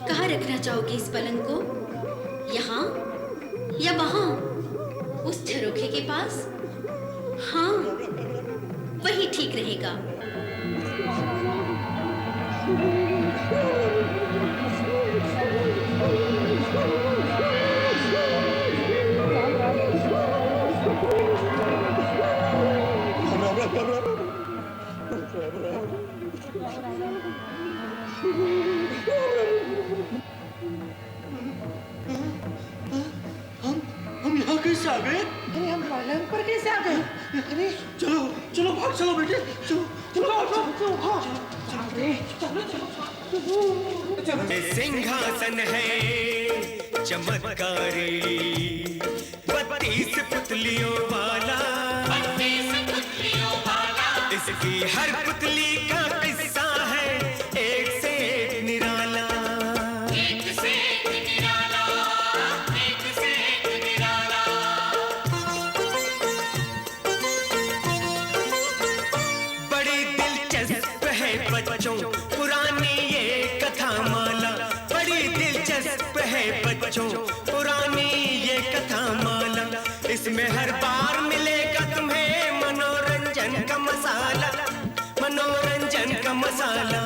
कहाँ रखना चाहोगे इस पलंग को? यहाँ या वहाँ, उस झरोखे के पास? हाँ, वही ठीक रहेगा। हम यहाँ कैसे आ गए? अरे हम पलंग पर कैसे आ गए? अरे चलो चलो भाग चलो बेटे, चलो चलो ये सिंहासन है चमत्कारी, 32 पुतलियों वाला, इसकी हर पुतली का किस्सा है एक से एक निराला, एक से एक निराला, एक से एक निराला। बड़ी दिलचस्प है बच्चों पुरानी ये कथा माला, बड़ी दिलचस्प है बच्चों पुरानी ये कथा माला, इसमें हर बार मिलेगा तुम्हें मनोरंजन का मसाला, मनोरंजन का मसाला।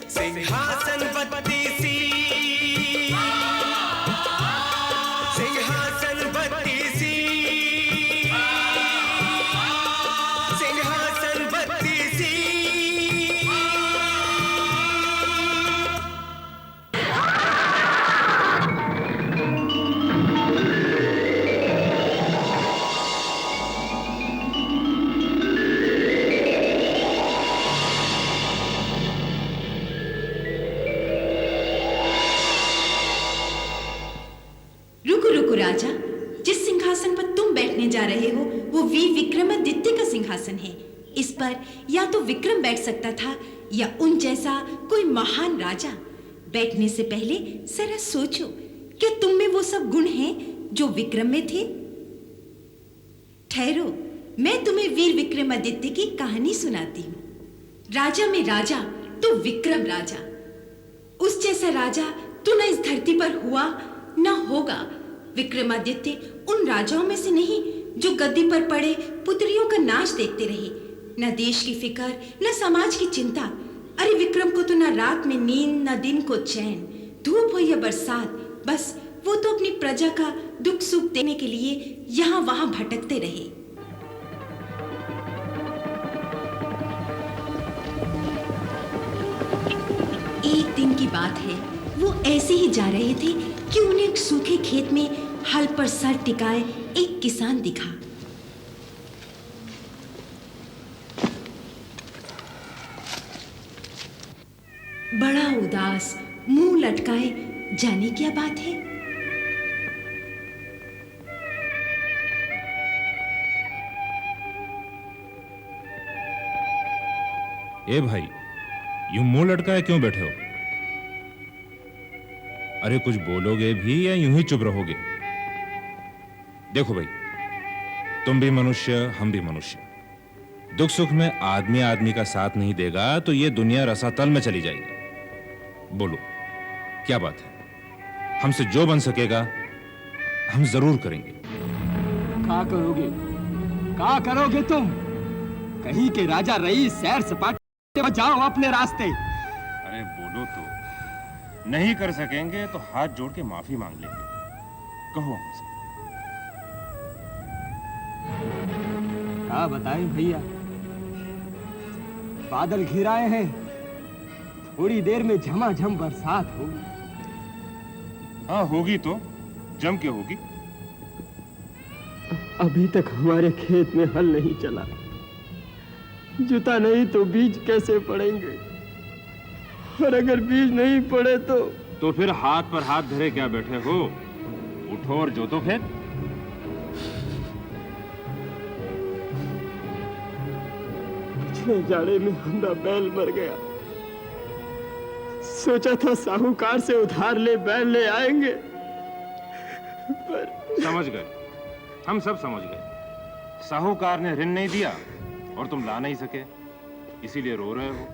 सिंहासन 32, सिंहासन 32, सिंहासन 32। रुको रुको राजा, जिस सिंहासन पर तुम बैठने जा रहे हो वो वीर विक्रमादित्य का सिंहासन है। इस पर या तो विक्रम बैठ सकता था या उन जैसा कोई महान राजा। बैठने से पहले जरा सोचो कि तुम में वो सब गुण हैं जो विक्रम में थे। ठहरो, मैं तुम्हें वीर विक्रमादित्य की कहानी सुनाती हूँ। राजा में राजा तो विक्रम राजा, उस जैसा राजा तो न इस धरती पर हुआ न होगा। विक्रमादित्य उन राजाओं में से नहीं जो गद्दी पर पड़े पुत्रियों का नाच देखते रहे, न देश की फिक्र न समाज की चिंता। अरे विक्रम को तो न रात में नींद न दिन को चैन, धूप हो या बरसात, बस वो तो अपनी प्रजा का दुख सुख देने के लिए यहाँ वहां भटकते रहे। एक दिन की बात है, वो ऐसे ही जा रहे थे कि उन्हें एक सूखे खेत में हल पर सर टिकाए एक किसान दिखा। बड़ा उदास, मुंह लटकाए, जाने क्या बात है। ए भाई, यूं मुंह लटकाए क्यों बैठे हो? अरे कुछ बोलोगे भी या यूं ही चुप रहोगे? देखो भाई, तुम भी मनुष्य, हम भी मनुष्य। दुख सुख में आदमी आदमी का साथ नहीं देगा तो ये दुनिया रसातल में चली जाएगी। बोलो क्या बात है? हमसे जो बन सकेगा हम जरूर करेंगे। क्या करोगे? क्या करोगे तुम? कहीं के राजा रईस सैर सपाटे जाओ अपने रास्ते। अरे बोलो तो। नहीं कर सकेंगे तो हाथ जोड़ के माफी मांग लेंगे। कहो हमसे। क्या बताएं भैया, बादल घिराए हैं, थोड़ी देर में झमाझम बरसात होगी। हाँ होगी तो जम के होगी। अभी तक हमारे खेत में हल नहीं चला, जुता नहीं तो बीज कैसे पड़ेंगे? और अगर बीज नहीं पड़े तो फिर हाथ पर हाथ धरे क्या बैठे हो? उठो और जोतो खेत। पिछले जाड़े में हमारा बैल मर गया। सोचा था साहूकार से उधार ले बैल ले आएंगे, पर समझ गए, हम सब समझ गए। साहूकार ने ऋण नहीं दिया और तुम ला नहीं सके, इसीलिए रो रहे हो।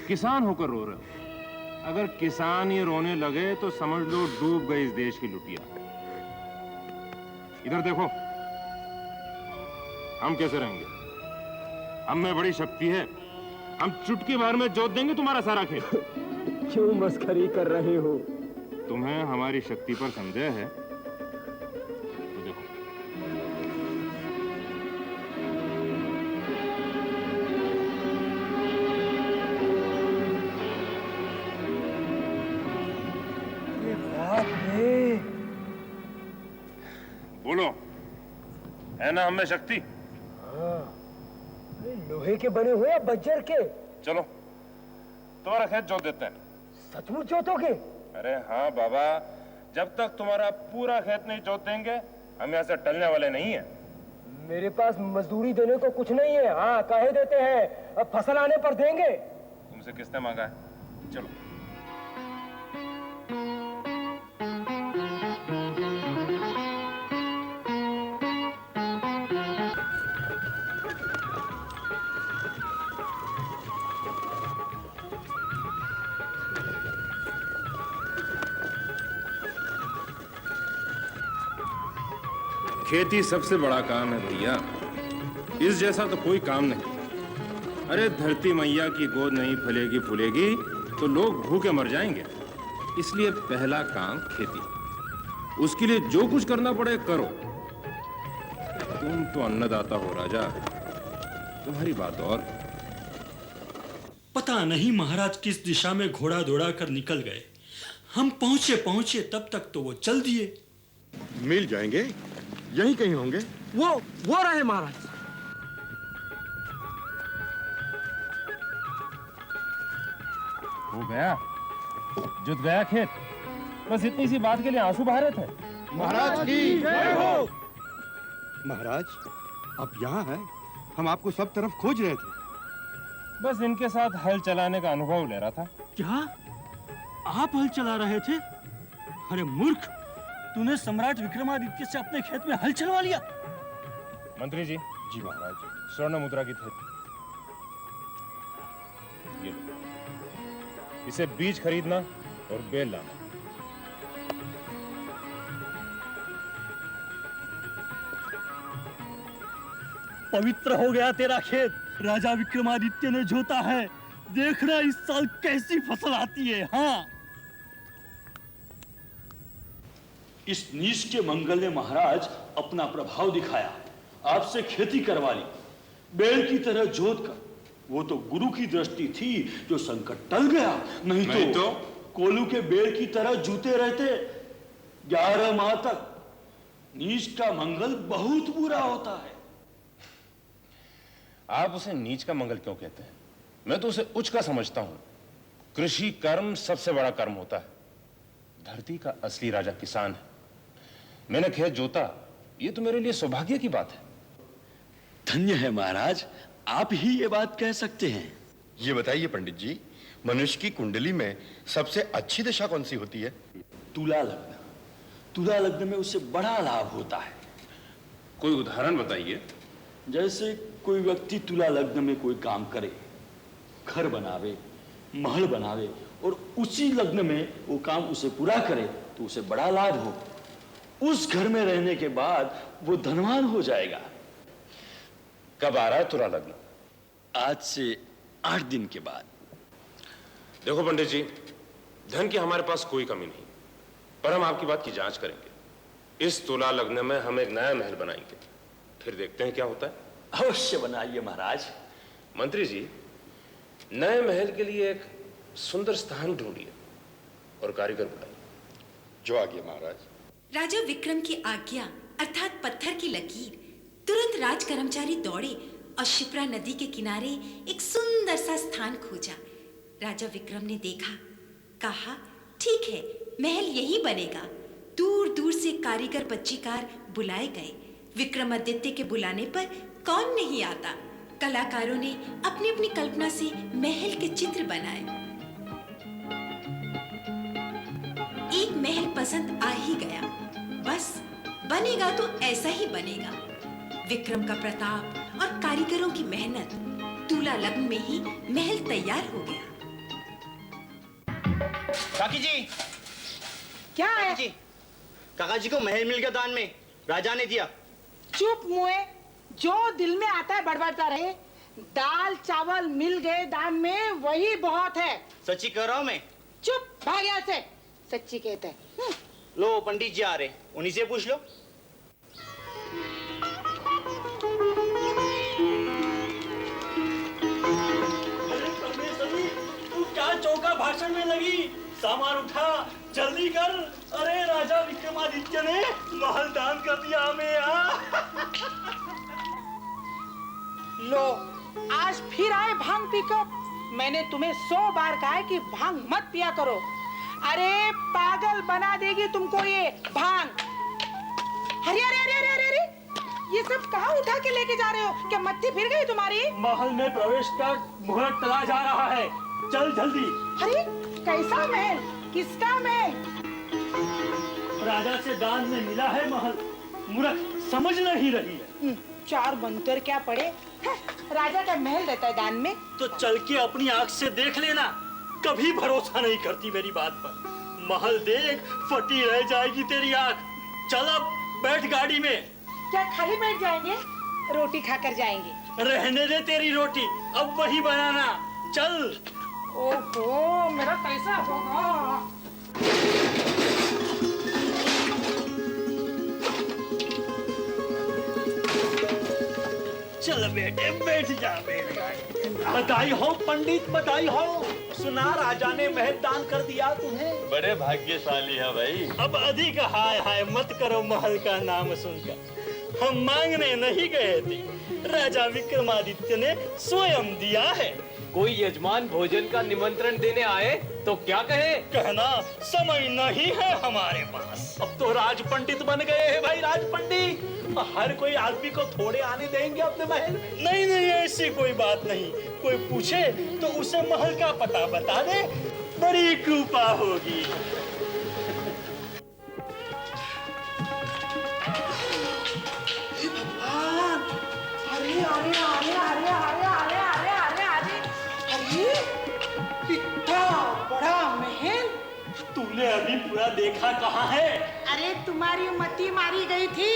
किसान होकर रो रहे हो। अगर किसान ही रोने लगे तो समझ लो डूब गई इस देश की लुटिया। इधर देखो, हम कैसे रहेंगे? हम में बड़ी शक्ति है, हम चुटकी भर में जोत देंगे तुम्हारा सारा खेत। क्यों मस्खरी कर रहे हो? तुम्हें हमारी शक्ति पर संदेह है तो देखो। ये बात है। बोलो, है ना हमें शक्ति? अरे लोहे के बने हुए या बज्जर के? चलो तुम्हारा खेत जोत देते हैं। सचमुच जोतोगे? अरे हाँ बाबा, जब तक तुम्हारा पूरा खेत नहीं जोत देंगे हम यहाँ से टलने वाले नहीं हैं। मेरे पास मजदूरी देने को कुछ नहीं है। हाँ, कहे देते हैं, अब फसल आने पर देंगे। तुमसे किसने मांगा है? चलो। खेती सबसे बड़ा काम है भैया, इस जैसा तो कोई काम नहीं। अरे धरती मैया की गोद नहीं फलेगी फूलेगी तो लोग भूखे मर जाएंगे। इसलिए पहला काम खेती, उसके लिए जो कुछ करना पड़े करो। तुम तो अन्नदाता हो राजा, तुम्हारी बात और। पता नहीं महाराज किस दिशा में घोड़ा दौड़ा कर निकल गए। हम पहुंचे तब तक तो वो चल दिए। मिल जाएंगे, यहीं कहीं होंगे। वो रहे महाराज। हो गया, जुत गया खेत। बस इतनी सी बात के लिए आंसू बहा रहे थे। महाराज की जय हो। महाराज, आप यहाँ हैं, हम आपको सब तरफ खोज रहे थे। बस इनके साथ हल चलाने का अनुभव ले रहा था। क्या आप हल चला रहे थे? अरे मूर्ख, तूने सम्राट विक्रमादित्य से अपने खेत में हल चलवा लिया। मंत्री जी। जी महाराज। स्वर्ण मुद्रा की थैली, ये लो। इसे बीज खरीदना और बेल लाना। पवित्र हो गया तेरा खेत। राजा विक्रमादित्य ने जोता है। देखना इस साल कैसी फसल आती है। हाँ, इस नीच के मंगल ने महाराज अपना प्रभाव दिखाया, आपसे खेती करवा ली, बैल की तरह जोत कर। वो तो गुरु की दृष्टि थी जो संकट टल गया, नहीं तो कोलू के बैल की तरह जूते रहते 11 माह तक। नीच का मंगल बहुत बुरा होता है। आप उसे नीच का मंगल क्यों कहते हैं? मैं तो उसे उच्च का समझता हूं। कृषि कर्म सबसे बड़ा कर्म होता है। धरती का असली राजा किसान है। मैंने खेत जोता, ये तो मेरे लिए सौभाग्य की बात है। धन्य है महाराज, आप ही ये बात कह सकते हैं। ये बताइए पंडित जी, मनुष्य की कुंडली में सबसे अच्छी दशा कौन सी होती है? तुला लग्न। तुला लग्न में उससे बड़ा लाभ होता है। कोई उदाहरण बताइए। जैसे कोई व्यक्ति तुला लग्न में कोई काम करे, घर बनावे, महल बनावे और उसी लग्न में वो काम उसे पूरा करे तो उसे बड़ा लाभ हो। उस घर में रहने के बाद वो धनवान हो जाएगा। कब आ रहा है तुला लग्न? आज से 8 दिन के बाद। देखो पंडित जी, धन की हमारे पास कोई कमी नहीं, पर हम आपकी बात की जांच करेंगे। इस तुला लग्न में हम एक नया महल बनाएंगे, फिर देखते हैं क्या होता है। अवश्य बनाइए महाराज। मंत्री जी, नए महल के लिए एक सुंदर स्थान ढूंढिए और कारीगर बुलाइए। जो आज्ञा महाराज। राजा विक्रम की आज्ञा अर्थात पत्थर की लकीर। तुरंत राज कर्मचारी दौड़े और शिप्रा नदी के किनारे एक सुंदर सा स्थान खोजा। राजा विक्रम ने देखा, कहा, ठीक है, महल यही बनेगा। दूर दूर से कारीगर पच्चीकार बुलाए गए। विक्रमादित्य के बुलाने पर कौन नहीं आता। कलाकारों ने अपनी अपनी कल्पना से महल के चित्र बनाए। एक महल पसंद आ ही गया। बस बनेगा तो ऐसा ही बनेगा। विक्रम का प्रताप और कारीगरों की मेहनत, तुला लग्न में ही महल तैयार हो गया। काकी जी, क्या है? जी, काका जी को महल मिल गया दान में, राजा ने दिया। चुप मुए, जो दिल में आता है बड़बड़ता रहे। दाल चावल मिल गए दान में, वही बहुत है। सच्ची कह रहा हूँ मैं। चुप, भाग यहाँ से। सच्ची कहते हैं। लो पंडित जी आ रहे, उन्हीं से पूछ लो। तू क्या चौका भाषण में लगी? सामान उठा, जल्दी कर। अरे राजा विक्रमादित्य ने महल दान कर दिया हमें। लो, आज फिर आए भांग पीकर। मैंने तुम्हें 100 बार कहा है कि भांग मत पिया करो। अरे पागल बना देगी तुमको ये भांग। अरे अरे अरे अरे अरे, ये सब कहाँ उठा के लेके जा रहे हो? क्या मत्ती फिर गई तुम्हारी? महल में प्रवेश कर मुहूर्त चला जा रहा है, चल जल्दी। अरे कैसा महल? किसका महल? राजा से दान में मिला है महल। मूर्ख समझ नहीं रही है। 4 मंतर क्या पड़े? राजा का महल रहता है दान में। तो चल के अपनी आंख से देख लेना। कभी भरोसा नहीं करती मेरी बात पर। महल देख, फटी रह जाएगी तेरी आंख। चल अब बैठ गाड़ी में। क्या खाली बैठ जाएंगे? रोटी खाकर जाएंगे। रहने दे तेरी रोटी, अब वही बनाना। चल। ओहो, मेरा कैसा होगा? चल बेटे, बैठ जा बेटे। बधाई हो पंडित, बधाई हो। सुना राजा ने महल दान कर दिया तुम्हें। बड़े भाग्यशाली है भाई। अब अधिक हाय हाय मत करो महल का नाम सुनकर। हम मांगने नहीं गए थे, राजा विक्रमादित्य ने स्वयं दिया है। कोई यजमान भोजन का निमंत्रण देने आए तो क्या कहे? कहना समय नहीं है हमारे पास। अब तो राज पंडित बन गए हैं भाई, राज पंडित। हर कोई आदमी को थोड़े आने देंगे अपने महल में? नहीं नहीं, ऐसी कोई बात नहीं। कोई पूछे तो उसे महल का पता बता दे, बड़ी कृपा होगी। अरे अरे अरे अरे अरे अरे अरे अरे अरे अरे, इतना बड़ा महल। तूने अभी पूरा देखा कहाँ है? अरे तुम्हारी मती मारी गई थी।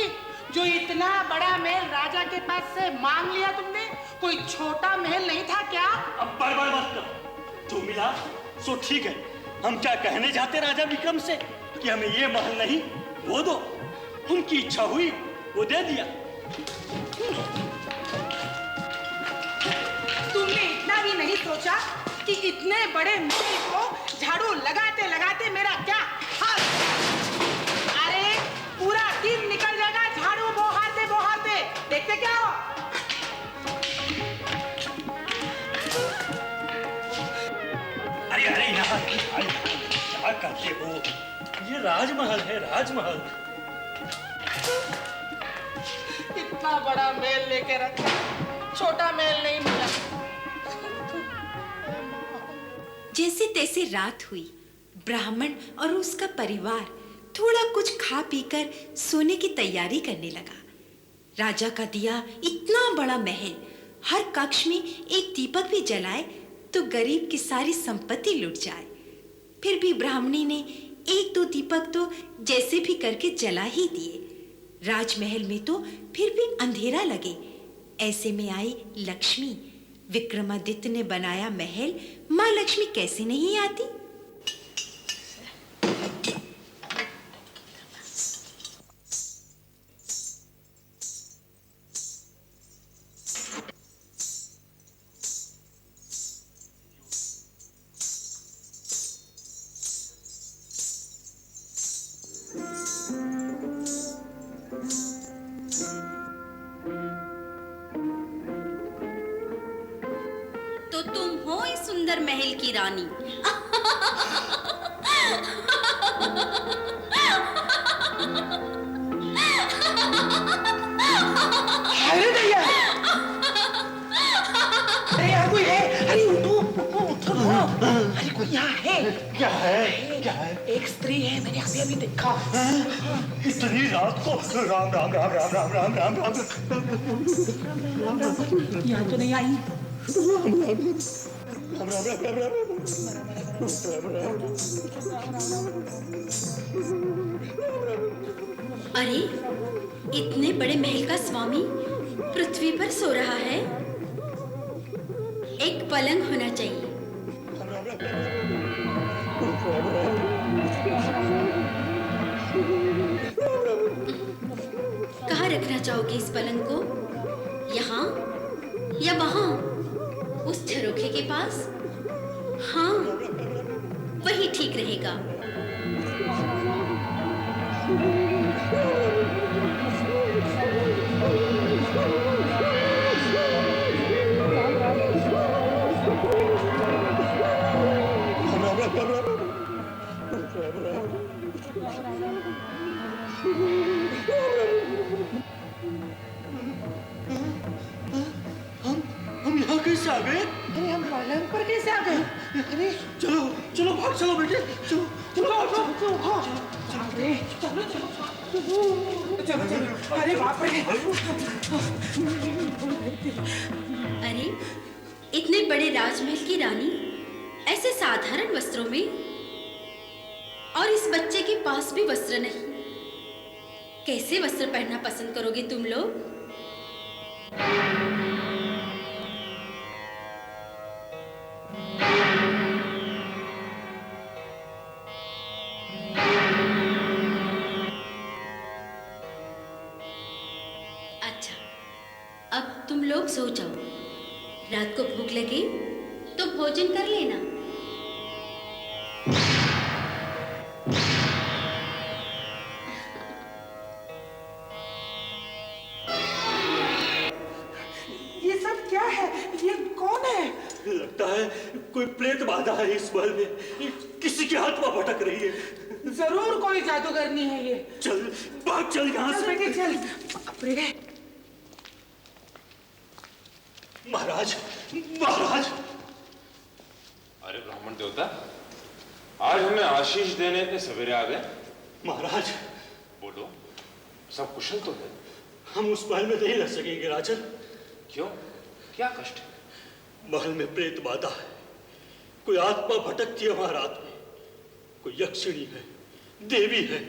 जो इतना बड़ा महल राजा के पास से मांग लिया तुमने। कोई छोटा महल नहीं था क्या? अब बड़बड़ मत कर। जो मिला सो ठीक है। हम क्या कहने जाते राजा विक्रम से कि हमें ये महल नहीं वो दो। उनकी इच्छा हुई वो दे दिया। तुमने इतना भी नहीं सोचा कि इतने बड़े महल को झाड़ू लगाते लगाते मेरा क्या हाल? अरे पूरा दिन निकल जाएगा झाड़ू बोहारते बोहारते। देखते क्या हो? अरे अरे यहाँ क्या करते हो? ये राजमहल है, राजमहल। इतना बड़ा महल लेके रखा, छोटा महल नहीं मिला। जैसे तैसे रात हुई। ब्राह्मण और उसका परिवार थोड़ा कुछ खा पीकर सोने की तैयारी करने लगा। राजा का दिया इतना बड़ा महल, हर कक्ष में एक दीपक भी जलाए तो गरीब की सारी संपत्ति लुट जाए। फिर भी ब्राह्मणी ने 1-2 दीपक तो जैसे भी करके जला ही दिए। राजमहल में तो फिर भी अंधेरा लगे। ऐसे में आई लक्ष्मी। विक्रमादित्य ने बनाया महल, माँ लक्ष्मी कैसे नहीं आती? तो तुम हो इस सुंदर महल की रानी। अरे भैया, अरे यहाँ कोई है। अरे उठो उठो उठो। अरे यहाँ है। क्या है? क्या है? एक स्त्री है, मैंने अभी अभी देखा। इतनी रात को? राम राम राम राम राम राम राम राम यहाँ तो नहीं आई। अरे इतने बड़े महल का स्वामी पृथ्वी पर सो रहा है। एक पलंग होना चाहिए। कहाँ रखना चाहोगे इस पलंग को? यहाँ या वहाँ, उस झरोखे के पास? हाँ, वही ठीक रहेगा। हम यहाँ कैसे आ गए? अरे हम पलंग पर कैसे आ गए? अरे चलो चलो भाग चलो बेटे, चलो चलो चलो चलो चलो। अरे बाप रे। अरे इतने बड़े राजमहल की रानी ऐसे साधारण वस्त्रों में, और इस बच्चे के पास भी वस्त्र नहीं। कैसे वस्त्र पहनना पसंद करोगे तुम लोग? अच्छा, अब तुम लोग सो जाओ। रात को भूख लगे तो भोजन कर लेना। ये सब क्या है? ये कौन है? लगता है कोई प्रेत बाधा है इस महल में। किसी की आत्मा भटक रही है। जरूर कोई जादूगरनी है ये। चल भाग, चल यहाँ से। बेटे चल। बाप रे। महाराज, महाराज। अरे ब्राह्मण देवता, आज हमें आशीष देने इतने सवेरे आ गए। महाराज बोलो, सब कुशल तो है? हम उस महल में नहीं रह सकेंगे राजन। क्यों? क्या कष्ट है? महल में प्रेत बाधा है। कोई आत्मा भटकती है वहां रात में। कोई यक्षिणी है, देवी है,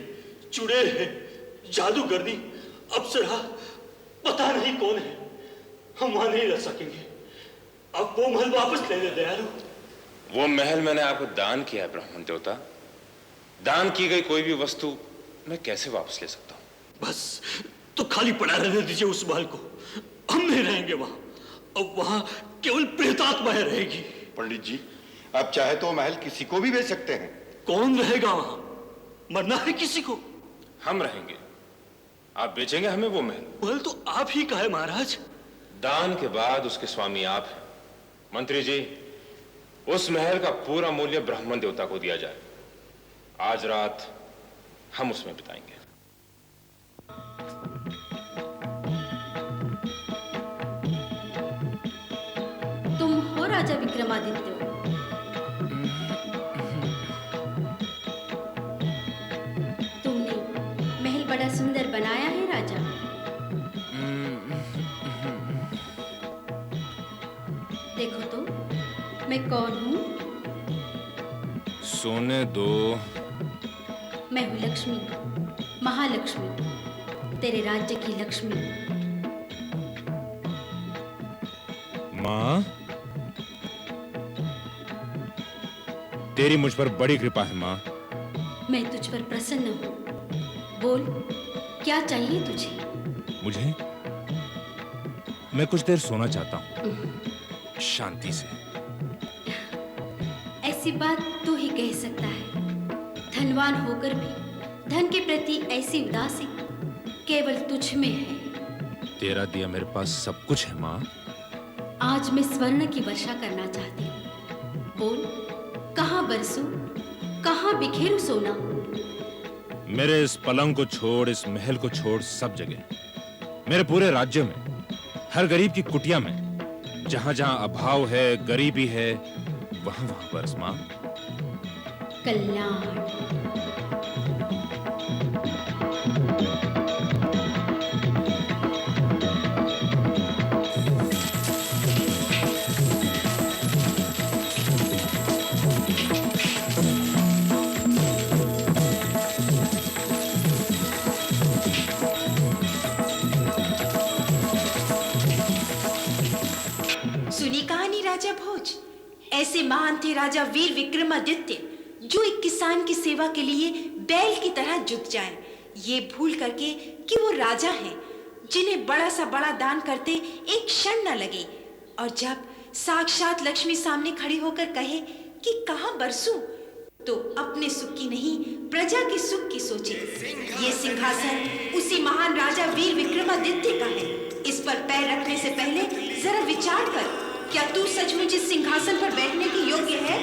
चुड़ैल है, जादूगरनी, अप्सरा, पता नहीं कौन है। हम वहां नहीं रह सकेंगे। अब वो महल वापस ले ले दयालु। वो महल मैंने आपको दान किया है ब्राह्मण देवता। दान की गई कोई भी वस्तु मैं कैसे वापस ले सकता हूं? बस तो खाली पड़ा रहने दीजिए उस महल को। हम नहीं रहेंगे वहां। अब वहां केवल प्रेतात्माएं रहेगी। पंडित जी, आप चाहे तो महल किसी को भी बेच सकते हैं। कौन रहेगा वहां? मरना है किसी को? हम रहेंगे। आप बेचेंगे हमें वो महल? महल तो आप ही का है महाराज। दान के बाद उसके स्वामी आप हैं। मंत्री जी, उस महल का पूरा मूल्य ब्राह्मण देवता को दिया जाए। आज रात हम उसमें बिताएंगे। तुम हो राजा विक्रमादित्य। तुमने महल बड़ा सुंदर बनाया है राजा। देखो तो मैं कौन हूँ? सोने दो। मैं हूँ लक्ष्मी, महालक्ष्मी, तेरे राज्य की लक्ष्मी। माँ, तेरी मुझ पर बड़ी कृपा है माँ। मैं तुझ पर प्रसन्न हूँ। बोल, क्या चाहिए तुझे? मुझे? मैं कुछ देर सोना चाहता हूँ, शांति से। ऐसी बात तू ही कह सकता है। धनवान होकर भी धन के प्रति ऐसी उदासी केवल तुझ में है। तेरा दिया मेरे पास सब कुछ है माँ। आज मैं स्वर्ण की वर्षा करना चाहती हूँ। बोल, कहाँ बरसूं, कहाँ बिखेरूं सोना? मेरे इस पलंग को छोड़, इस महल को छोड़, सब जगह, मेरे पूरे राज्य में, हर गरीब की कुटिया में, जहां जहां अभाव है, गरीबी है, वहां वहां बरस मां, कल्याण। सुनी कहानी राजा भोज? ऐसे महान थे राजा वीर विक्रमादित्य, जो एक किसान की सेवा के लिए बैल की तरह जुट जाए, ये भूल करके कि वो राजा हैं, जिन्हें बड़ा सा बड़ा दान करते एक क्षण न लगे। और जब साक्षात लक्ष्मी सामने खड़ी होकर कहे कि कहाँ बरसूं, तो अपने सुख की नहीं प्रजा के सुख की सोचे। ये सिंहासन उसी महान राजा वीर विक्रमादित्य का है। इस पर पैर रखने से पहले जरा विचार कर, क्या तू सचमुच इस सिंहासन पर बैठने के योग्य है?